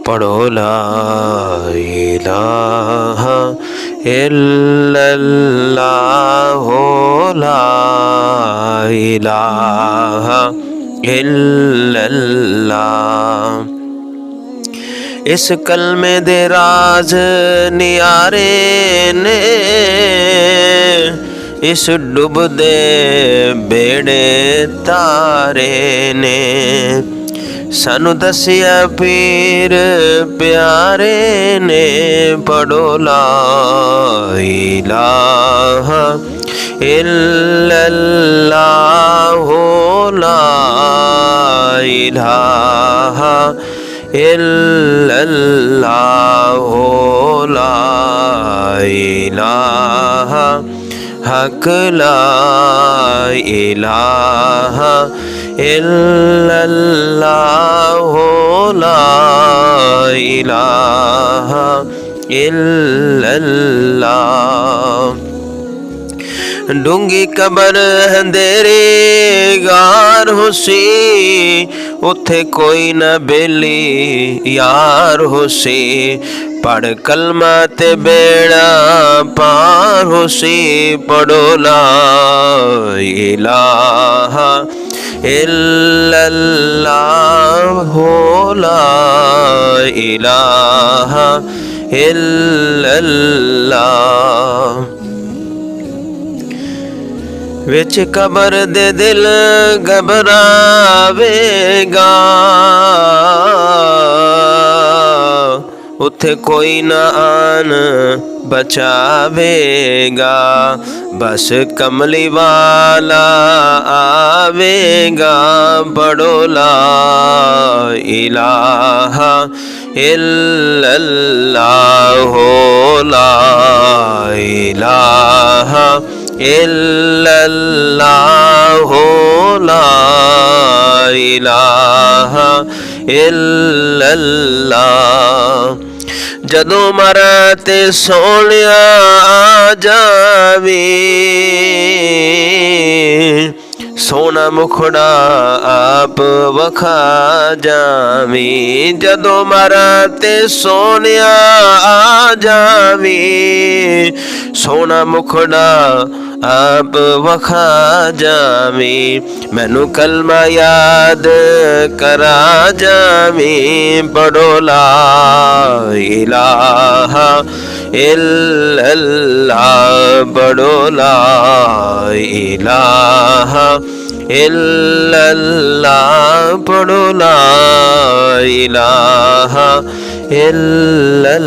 पढ़ो ला इलाहा इल्लल्लाह ला इलाहा इल्लल्लाह। इस कलमे दे राज नियारे ने, इस डुबदे बेड़े तारे ने, सानू दसिया पीर प्यारे ने। पढ़ो ला इलाहा इल्लल्लाह ला इलाहा इल्लल्लाह ला इलाहा हक ला इलाहा इल्लल्लाह ला इलाहा इल्लल्लाह। डूंगी कबर अंधेरे गार होसी, उथे कोई न बेली यार होसी। पढ़ कलमा ते बेड़ा पार होसी। पढ़ो ला इलाहा इल्लल्लाह ला इलाहा इल्लल्लाह। विच कबर दे दिल घबरावेगा, उथे कोई न आन बचावेगा। बस कमली वाला आवेगा। पढ़ो ला इलाहा इल्लल्लाह ला इलाहा इल्लल्लाह ला इलाहा इल्लल्लाह। जदों मरा ते सोनिया आ जावी, सोना मुखड़ा आप वखा जावी। जदों मरा ते सोनिया आ जावी, सोना मुखड़ा आप वखा जावी। मैनू कलमा याद करा जावी। पढ़ो ला इलाहा इल्लल्लाह पढ़ो ला इलाहा इल्लल्लाह पढ़ो ला इलाहा इल्लल्लाह।